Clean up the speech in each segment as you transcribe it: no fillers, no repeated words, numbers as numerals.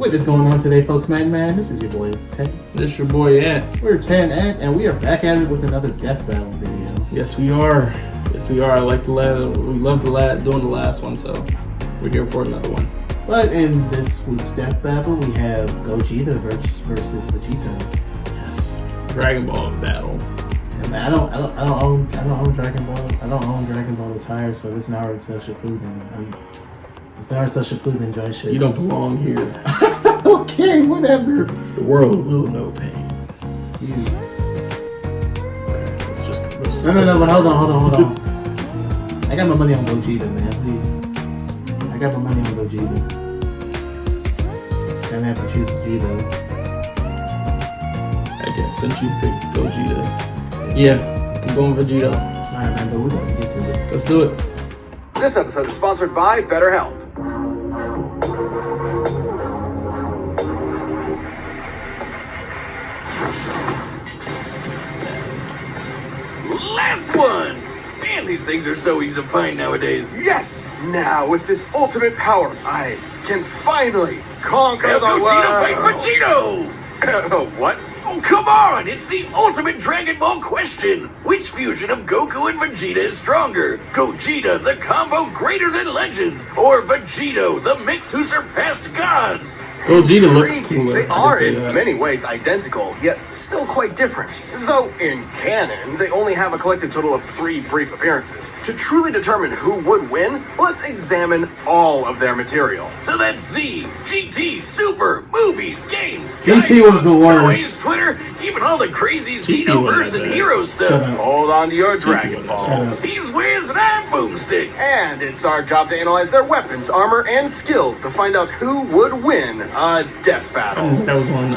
What is going on today, folks? Man, this is your boy Ted. This is your boy Ant. We're Ted and we are back at it with another death battle video. Yes, we are. I like the last. We love doing the last one, so we're here for another one. But in this week's death battle, we have Gogeta versus Vegito. Yes, Dragon Ball battle. And I don't own Dragon Ball. I don't own Dragon Ball Retire, so this Naruto Shippuden. It's Naruto Shippuden joint shit. You don't belong here. Okay, whatever. The world will know pain. You. Okay, let's just No, but hold on. I got my money on Gogeta, man. I got my money on Gogeta. Gonna have to choose Vegito. I guess since you picked Gogeta. Yeah, I'm going Vegito. Alright, man, but we're gonna get to it. Let's do it. This episode is sponsored by BetterHelp. Last one! Man, these things are so easy to find nowadays. Yes! Now, with this ultimate power, I can finally conquer Now the Gogeta fight world! Vegito! What? Oh, come on! It's the ultimate Dragon Ball question! Which fusion of Goku and Vegeta is stronger? Gogeta, the combo greater than legends, or Vegito, the mix who surpassed gods? Gogeta looks Intriguing. cooler. They I can are say in that. many ways identical, yet still quite different. Though in canon, they only have a collective total of 3 brief appearances. To truly determine who would win, let's examine all of their material. So that's Z, GT, Super, movies, games, GT was the worst. toys, Twitter, even all the crazy GT Xenoverse wasn't and bad. hero Shut stuff. up. Hold on to your Dragon Shut Balls. He's wears an iron boomstick. And it's our job to analyze their weapons, armor, and skills to find out who would win a death battle. That was on.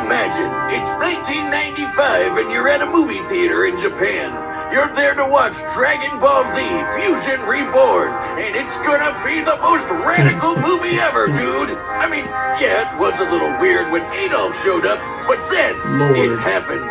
Imagine, it's 1995 and you're at a movie theater in Japan. You're there to watch Dragon Ball Z Fusion Reborn, and it's gonna be the most radical movie ever, dude. I mean, yeah, it was a little weird when Adolf showed up, but then it Lord. happened.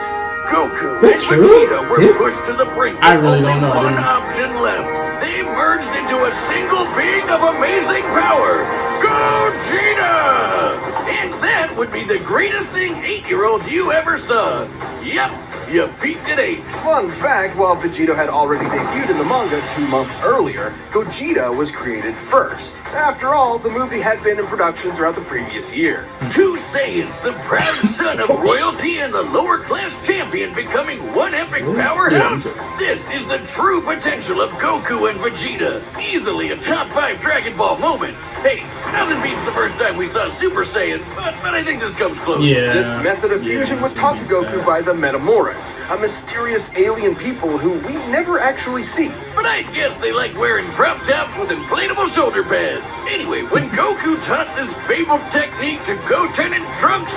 Goku Is that and true? Vegeta were Did- pushed to the brink I with really only don't know, one dude. option left. They merged into a single being of amazing power, Gogeta! And that would be the greatest thing 8-year-old you ever saw. Yep, you peaked at 8. Fun fact, while Vegito had already debuted in the manga 2 months earlier, Gogeta was created first. After all, the movie had been in production throughout the previous year. 2 Saiyans, the proud son of royalty and the lower class champion becoming one epic powerhouse. This is the true potential of Goku and Vegeta. Easily a top 5 Dragon Ball moment. Hey, nothing beats the first time we saw Super Saiyan, but I think this comes close. Yeah. This method of fusion was taught to Goku by the Metamorphs, a mysterious alien people who we never actually see. But I guess they like wearing crop tops with inflatable shoulder pads. Anyway, when Goku taught this fabled technique to Goten and Trunks,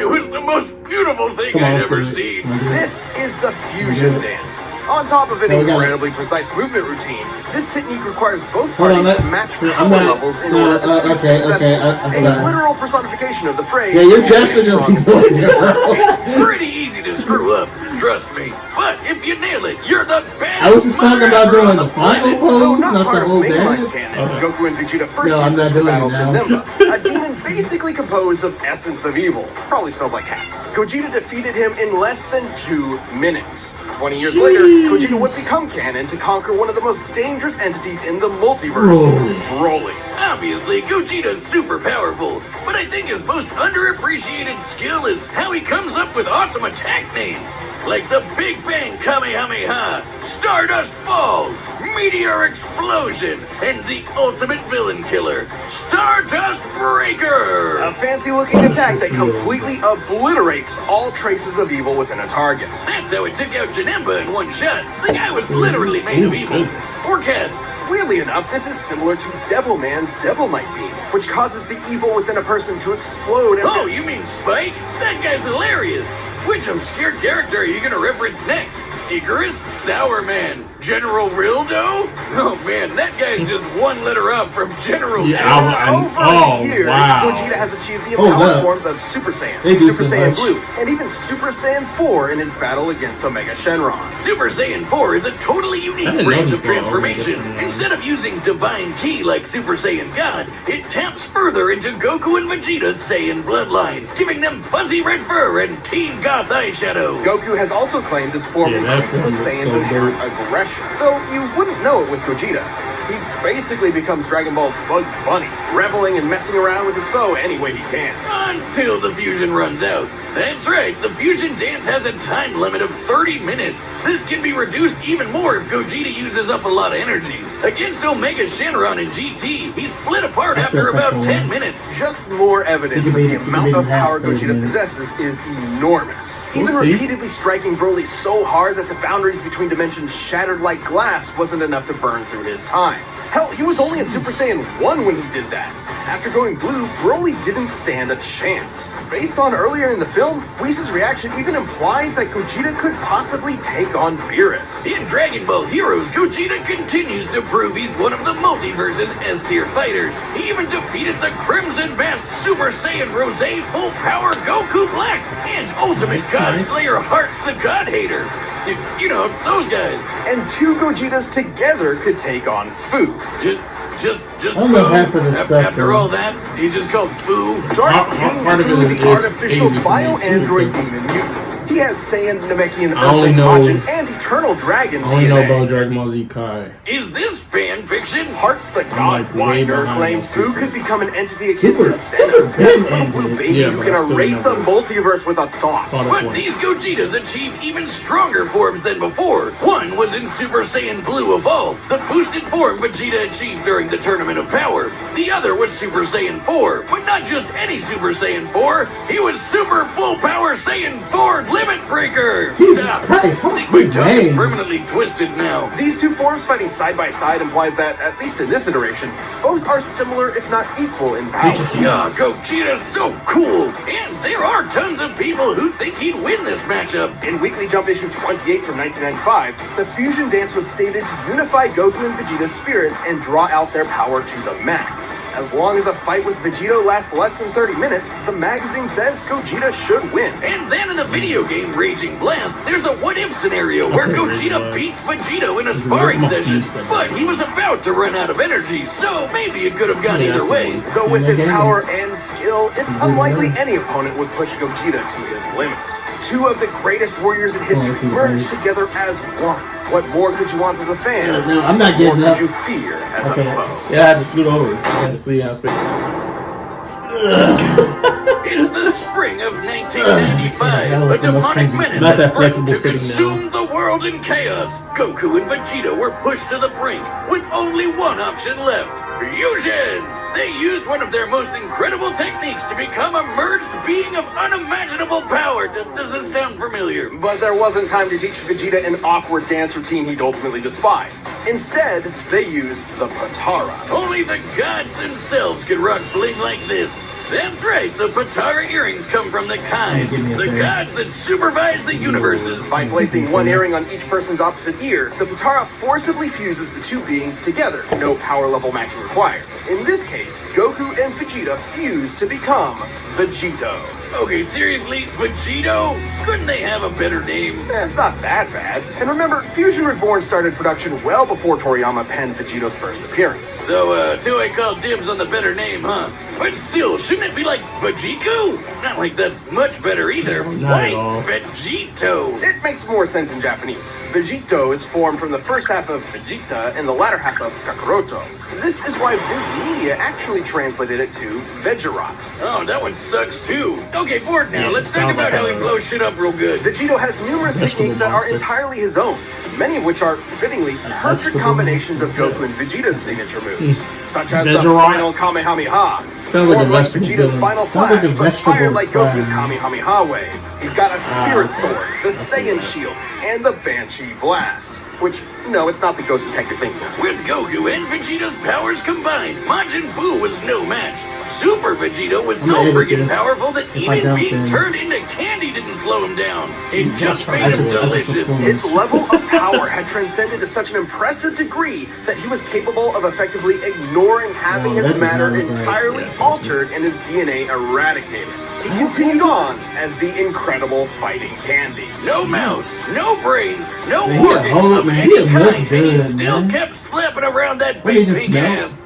it was the most beautiful thing Come on, I'd let's ever do it. seen. This is the fusion dance. On top of an Oh, we got it. incredibly precise movement routine, this technique requires both Hold on, parties to match power levels in order to be successful. I'm A sorry. literal personification of the phrase. Yeah, you're "Only definitely strong doing it, bro. It's pretty easy to screw up, trust me. But if you nail it, you're the best. I was just talking about doing the final Though pose, not not part the of whole mainline dance. canon, Goku and Vegeta first No, I'm used not this doing to it battle now. Janemba, a demon basically composed of essence of evil. Probably smells like cats. Gogeta defeated him in less than 2 minutes. 20 years later, Gogeta would become canon to conquer one of the most dangerous entities in the multiverse, Broly. Obviously, Gogeta's super powerful, but I think his most underappreciated skill is how he comes up with awesome attack names. Like the Big Bang Kamehameha, Stardust Fall, Meteor Explosion, and the ultimate villain killer, Stardust Breaker! A fancy-looking attack that completely obliterates all traces of evil within a target. That's how it took out Janemba in one shot. The guy was literally made of evil. Or cats. Weirdly enough, this is similar to Devilman's Devilmight Beam, which causes the evil within a person to explode and... Oh, you mean Spike? That guy's hilarious. Which obscure character are you gonna reference next? Icarus? Sour Man. General Rildo? Oh man, that guy's just one letter up from General Yeah, Joe. Over the years, wow. Gogeta has achieved the Hold empowered up. forms of Super Saiyan, They do Super too Saiyan much. Blue, and even Super Saiyan 4 in his battle against Omega Shenron. Super Saiyan 4 is a totally I unique didn't branch know of before. transformation. Oh, Instead of using Divine Ki like Super Saiyan God, it taps further into Goku and Vegeta's Saiyan bloodline, giving them fuzzy red fur and Team Goth eyeshadow. Goku has also claimed this form Yeah, that increases a form looks Saiyan's so inherent dope. aggression, though you wouldn't know it with Gogeta. He basically becomes Dragon Ball's Bugs Bunny, reveling and messing around with his foe any way he can. Until the fusion runs out. That's right, the fusion dance has a time limit of 30 minutes. This can be reduced even more if Gogeta uses up a lot of energy. Against Omega Shenron and GT, he split apart That's after the about fucking 10 one. minutes. Just more evidence You that can the make- you amount can of make it power half 30 Gogeta minutes. possesses is enormous. Even We'll see. repeatedly striking Broly so hard that the boundaries between dimensions shattered like glass wasn't enough to burn through his time. Hell, he was only in Super Saiyan 1 when he did that. After going blue, Broly didn't stand a chance. Based on earlier in the film, Whis' reaction even implies that Gogeta could possibly take on Beerus. In Dragon Ball Heroes, Gogeta continues to prove he's one of the multiverse's S-tier fighters. He even defeated the Crimson Masked Super Saiyan Rose Full Power Goku Black and Ultimate God Slayer Heart the God Hater. You know, those guys. And two Gogetas together could take on Fu. Just I don't know Fu. half of this stuff, After though. all that, he just called Fu. Dark Part King of it Fu, is the artificial easy for me, too, bio-android because- demon mutant. He has Saiyan, Namekian, I only Earthling, know- Majin, and Eternal Dragon I only know DNA. about Dragon Ball Z Kai. Is this fan fiction? Hearts the God like way Winder behind claimed most Fu people. could become an entity akin Super- to Super Senna, Ben a little ended. baby Yeah, who but can I still erase a never- multiverse with a thought. Thought But of these Gogetas achieve even stronger forms than before. One was in Super Saiyan Blue Evolved, the boosted form Vegeta achieved during the Tournament of Power. The other was Super Saiyan 4, but not just any Super Saiyan 4. He was Super Full Power Saiyan 4 Limit Breaker. Jesus Ah, Christ, I how think my these tongue is names? permanently twisted now. These two forms fighting side by side implies that, at least in this iteration, both are similar if not equal in power. Yeah, Gogeta's so cool. And there are tons of people who think he'd win this matchup. In Weekly Jump issue 28 from 1995, the fusion dance was stated to unify Goku and Vegeta's spirits and draw out their power to the max. As long as a fight with Vegito lasts less than 30 minutes, the magazine says Gogeta should win. And then in the video game Raging Blast, there's a what-if scenario where Raging Gogeta Blast. beats Vegito in a It's a sparring real session, beast, that but guy. he was about to run out of energy, so maybe it could have gone Yeah, either that's way. the one. Though with his TNA. power and skill, it's unlikely any opponent would push Gogeta to his limit. Two of the greatest warriors in let's see history what merged it is. together as one. What more could you want as a fan? No, I'm not What getting more up. could you fear as Okay. a foe? Yeah, I had to scoot over. I had to see how space. It's the spring of 1995. That A was the most demonic cringy menace stuff. Not is that threatened to flexible sitting consume the world in chaos. Goku and Vegeta were pushed to the brink with only one option left: fusion. They used one of their most incredible techniques to become a merged being of unimaginable power. Does this sound familiar? But there wasn't time to teach Vegeta an awkward dance routine he'd ultimately despise. Instead, they used the Patara. Only the gods themselves could rock bling like this. That's right, the Patara earrings come from the Kais, Give me a the thing. gods that supervise the universes. By placing one earring on each person's opposite ear, the Patara forcibly fuses the two beings together. No power level matching required. In this case, Goku and Vegeta fuse to become Vegito. Okay, seriously, Vegito? Couldn't they have a better name? It's not that bad. And remember, Fusion Reborn started production well before Toriyama penned Vegito's first appearance. So, Toei called dibs on the better name, huh? But still, shouldn't it be like Vegito? Not like that's much better either. Not Why at all. Vegito? It makes more sense in Japanese. Vegito is formed from the first half of Vegeta and the latter half of Kakaroto. This is why Viz Media actually translated it to Vegerot. Oh, that one sucks too. Okay, Ford now. Yeah, Let's talk sounds about like how he a- blows shit up real good. Vegito has numerous techniques that are monster. entirely his own, many of which are fittingly perfect combinations of Goku and Vegeta's signature moves, such as the Vegerot. final Kamehameha, Sounds like a Formed like vegetable Vegeta's villain. final Sounds like flash, a but vegetable fired like Goku's spine. Kamehameha wave. He's got a Spirit Sword, the Saiyan Shield, and the Banshee Blast. Which, no, it's not the ghost attack you're thinking of. With Goku and Vegeta's powers combined, Majin Buu was no match. Super Vegito was so I'm gonna edit friggin' this. powerful that If I even don't, being then- turned into candy didn't slow him down. It just made I him just delicious. assumed. His level of power had transcended to such an impressive degree that he was capable of effectively ignoring having Wow, his that does matter not look right. entirely altered and his DNA eradicated. He continued on as the incredible fighting candy. No mouth, no brains, no Man, he a organs whole- of man, any he a milk kind, and he dud, still man. kept slapping around that What, he big just pink melt? ass.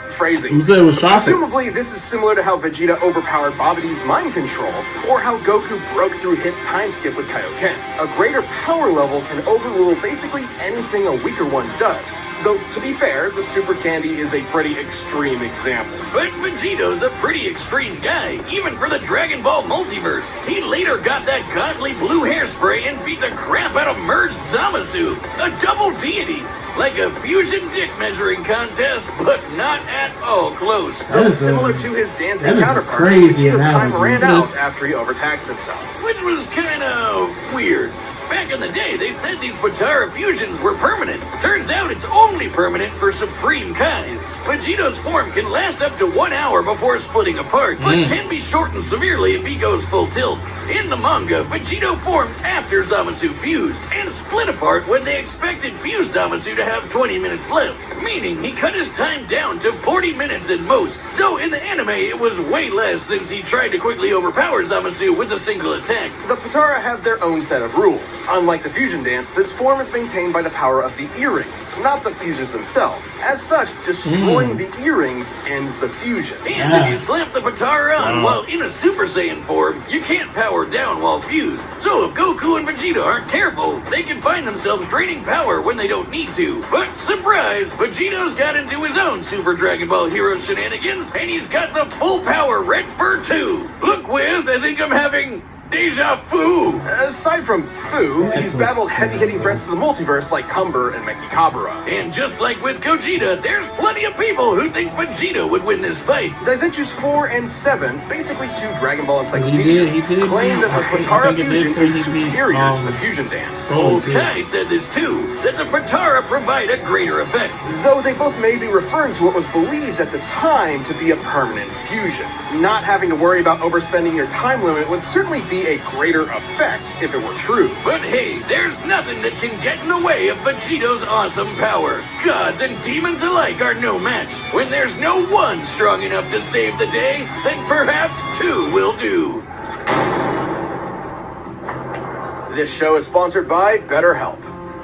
Phrasing. You said it was chocolate. Presumably, this is similar to how Vegeta overpowered Babidi's mind control, or how Goku broke through Hit's time skip with Kaioken. A greater power level can overrule basically anything a weaker one does. Though, to be fair, the Super Candy is a pretty extreme example. But Vegito's a pretty extreme guy, even for the Dragon Ball multiverse. He later got that godly blue hairspray and beat the crap out of merged Zamasu, a double deity. Like a fusion dick measuring contest, but not at all close. That is Similar a- to his dancing that is a counterpart, crazy Vegeta's time analogy. ran out after he overtaxed himself. Which was kind of weird. Back in the day, they said these Potara fusions were permanent. Turns out it's only permanent for Supreme Kais. Vegito's form can last up to 1 hour before splitting apart, but can be shortened severely if he goes full tilt. In the manga, Vegito formed after Zamasu fused, and split apart when they expected fused Zamasu to have 20 minutes left, meaning he cut his time down to 40 minutes at most, though in the anime it was way less since he tried to quickly overpower Zamasu with a single attack. The Potara have their own set of rules. Unlike the fusion dance, this form is maintained by the power of the earrings, not the fusers themselves. As such, destroying the earrings ends the fusion. And if you slap the Potara on while in a Super Saiyan form, you can't power down while fused. So if Goku and Vegeta aren't careful, they can find themselves draining power when they don't need to. But surprise, Vegito's got into his own Super Dragon Ball Hero shenanigans, and he's got the full power Red Fur 2. Look, Wiz, I think I'm having deja vu. Aside from Fu, he's battled heavy-hitting threats to the multiverse like Cumber and Mekikabura. And just like with Gogeta, there's plenty of people who think Vegeta would win this fight. Daizenshus 4 and 7, basically two Dragon Ball encyclopedias, He did. claim that the I Potara think it did fusion say is he'd be, superior to the fusion dance. Oh, Kai said this too, that the Potara provide a greater effect. Though they both may be referring to what was believed at the time to be a permanent fusion. Not having to worry about overspending your time limit would certainly be a greater effect if it were true. But hey, there's nothing that can get in the way of Vegito's awesome power. Gods and demons alike are no match. When there's no one strong enough to save the day, then perhaps two will do. This show is sponsored by BetterHelp.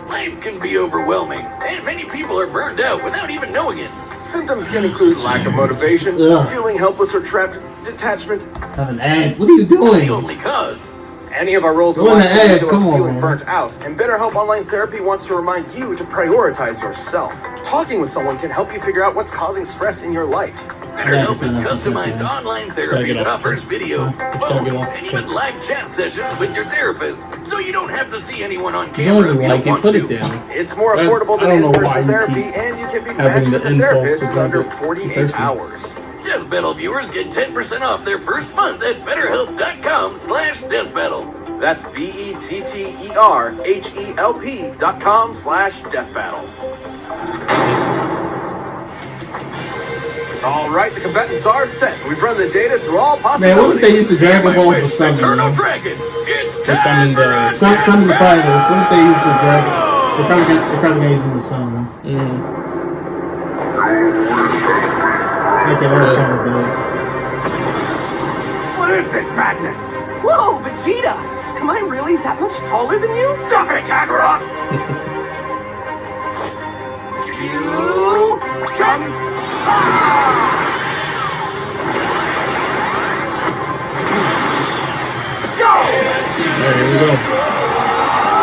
Life can be overwhelming, and many people are burned out without even knowing it. Symptoms can include lack of motivation, Ugh. feeling helpless or trapped, detachment. Just have an ad. What are you The doing? only cause. Any of our roles in Go on life the can lead ad, to us come on, feeling man. burnt out, and BetterHelp Online Therapy wants to remind you to prioritize yourself. Talking with someone can help you figure out what's causing stress in your life. BetterHelp is Yeah, customized yeah. online gotta therapy get that off offers the video, gotta phone, get off and the even check. live chat sessions with your therapist, so you don't have to see anyone on You camera don't if you like don't it, want put to. it down. It's more I affordable than don't know why in-person you therapy, keep and you can be having matched the with a impulse therapist to in grab under it 48 thirsty. hours. Death Battle viewers get 10% off their first month at BetterHelp.com/DeathBattle. That's BetterHelp.com/deathbattle. All right, the combatants are set. We've run the data through all Man, what if they possibilities. use the Dragon Balls to Wish, summon? Eternal Man? Dragon. It's To summon time for the- us. Summon the fighters. What if they use the dragon? They're probably gonna use them to summon them. Okay, that's kind of dope. What is this madness? Whoa, Vegeta! Am I really that much taller than you? Stop it, Kakarot! Alright, here we go.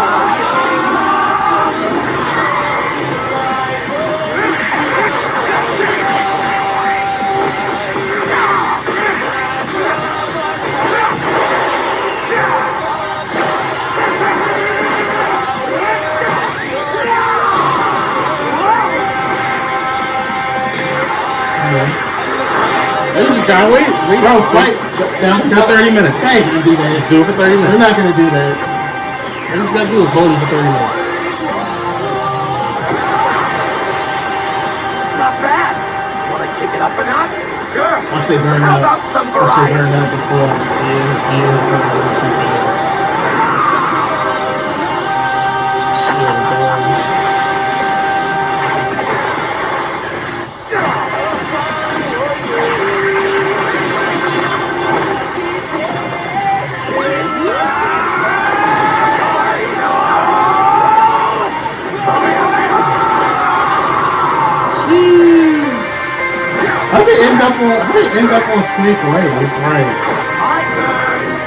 They just John, wait. Bro, fight. For 30 minutes. Hey, Just do it for 30 minutes. we're not gonna do that. All you gotta do is hold him for 30 minutes. Not bad. Want to kick it up a notch? Sure. Watch they burn How up. about some Watch they variety? burn up before. How they end up on Snake Way? Right. My turn.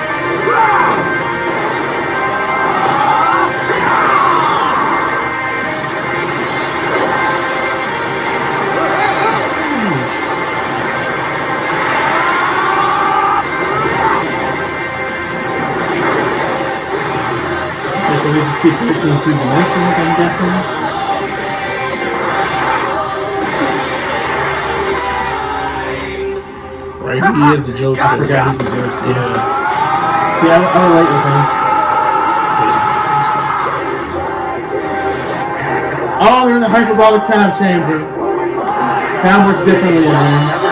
So we just keep looking through dimensions, I'm guessing. Right, he is the joke. I forgot he's a joke. So. See, I relate with him. Oh, they're in the hyperbolic time chamber. Time works differently, man.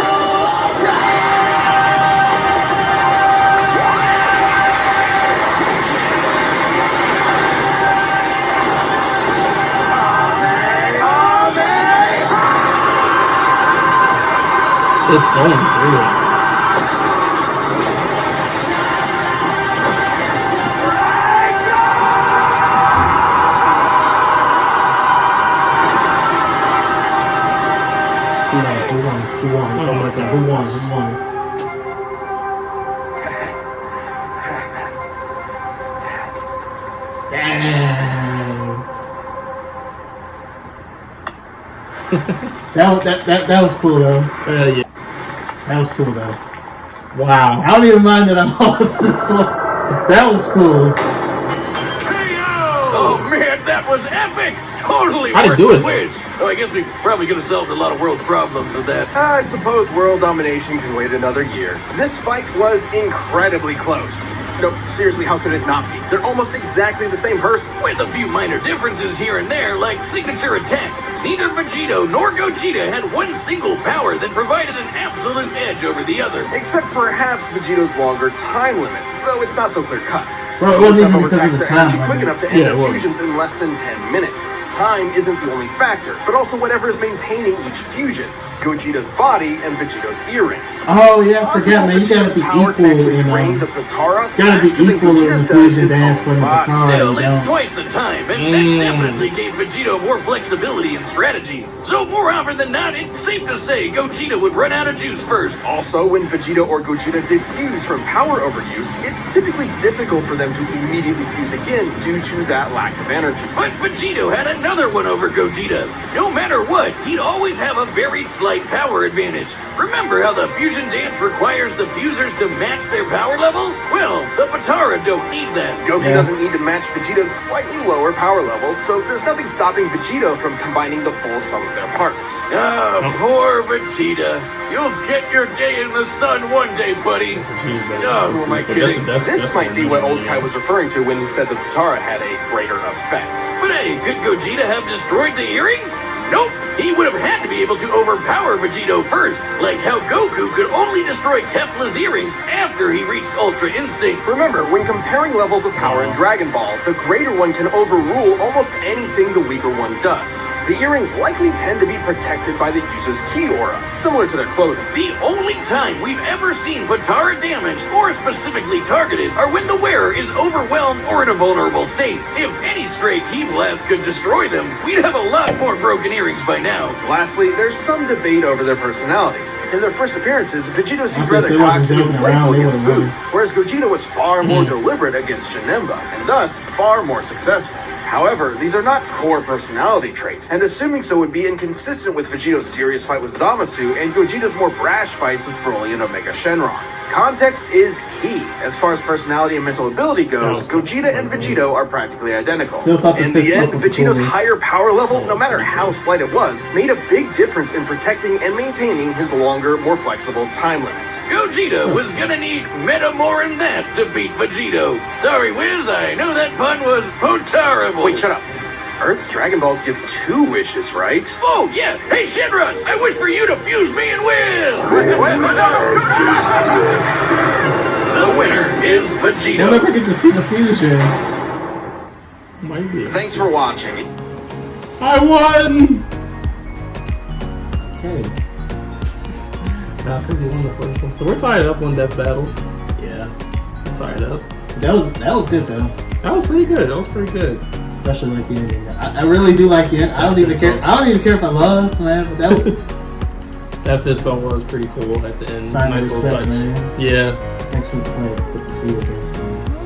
It's going through. Who won? Oh my god, who won? Dang. that was cool though. Yeah. That was cool though. Wow. I don't even mind that I lost this one. That was cool. Oh man, that was epic! Totally How'd he worth do the it? quiz. Oh, I guess we probably could have solved a lot of world problems with that. I suppose world domination can wait another year. This fight was incredibly close. No, seriously, how could it not be? They're almost exactly the same person. With a few minor differences here and there, like signature attacks. Neither Vegito nor Gogeta had one single power that provided an absolute edge over the other. Except perhaps Vegito's longer time limit, though it's not so clear cut. Bro, it wasn't even Enough because of the overtaxed their time energy quick limit. enough to end Yeah, it their was. fusions in less than 10 minutes. Time isn't the only factor, but also whatever is maintaining each fusion. Gogeta's body and Vegito's earrings. Oh yeah, I forgot, man. You gotta be Power equal can actually in drain the Potara gotta be faster than equal in Gogeta's the does fusion his dance own for the body. guitar. Still, you it's don't. twice the time, and that definitely gave Vegito more flexibility and strategy. So more often than not, it's safe to say Gogeta would run out of juice first. Also, when Vegito or Gogeta diffuse from power overuse, it's typically difficult for them to immediately fuse again due to that lack of energy. But Vegito had another one over Gogeta. No matter what, he'd always have a very slight power advantage. Remember how the fusion dance requires the fusers to match their power levels? Well, the Potara don't need that. Goku doesn't need to match Vegito's slightly lower power levels, so there's nothing stopping Vegito from combining the full sum of their parts. Ah, poor Vegeta. You'll get your day in the sun one day, buddy. Oh, who am I kidding? This might be what Old Kai was referring to when he said the Potara had a greater effect. But hey, could Gogeta have destroyed the earrings? Nope. He would have had to be able to overpower Vegito first, like how Goku could only destroy Kefla's earrings after he reached Ultra Instinct. Remember, when comparing levels of power in Dragon Ball, the greater one can overrule almost anything the weaker one does. The earrings likely tend to be protected by the user's ki aura, similar to their clothing. The only time we've ever seen Potara damaged or specifically targeted are when the wearer is overwhelmed or in a vulnerable state. If any stray ki blast could destroy them, we'd have a lot more broken earrings by now. Lastly, there's some debate over their personalities. In their first appearances, Vegito seemed Also, if rather they wasn't cocky and joking playful around, they against would've Boo, won. whereas Gogeta was far more deliberate against Janemba, and thus far more successful. However, these are not core personality traits, and assuming so would be inconsistent with Vegito's serious fight with Zamasu and Gogeta's more brash fights with Broly and Omega Shenron. Context is key. As far as personality and mental ability goes, Gogeta and Vegito are practically identical. In the end, Vegito's higher power level, no matter how slight it was, made a big difference in protecting and maintaining his longer, more flexible time limit. Gogeta was gonna need meta more than that to beat Vegito. Sorry, Wiz, I know that pun was terrible. Wait, shut up. Earth's Dragon Balls give 2 wishes, right? Oh, yeah. Hey, Shenron, I wish for you to fuse me and Will. The winner is Vegito. We'll never get to see the fusion. Might be. Thanks for watching. I won! Okay. Nah, because he won the first one. So we're tied up on death battles. Yeah. Tied up. That was good though. That was pretty good. That was pretty good. Especially like the ending. I really do like the end. I don't even care. I don't even care if I lost, man. But that was, that fist bump was pretty cool at the end. sign Nice of little respect, touch. man. Yeah. Thanks for playing with the seal again. So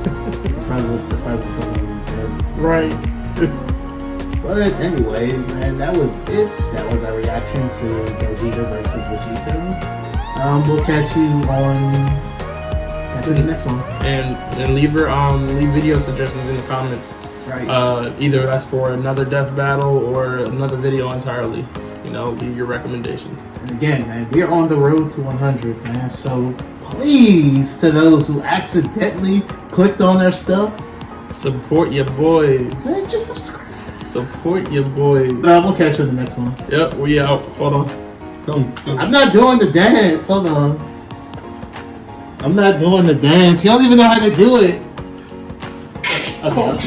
that's probably what's going on in his head. Right. But anyway, man, that was it. That was our reaction to Gogeta versus Vegito. We'll catch you on the next one. And leave video suggestions in the comments. Right. Either that's for another death battle or another video entirely. You know, leave your recommendations. And again, man, we are on the road to 100, man. So please, to those who accidentally clicked on our stuff, support your boys. man, just subscribe. Support your boys. We'll catch you in the next one. Yep, we out. Hold on. Come. I'm not doing the dance. Hold on. I'm not doing the dance. You don't even know how to do it. Okay.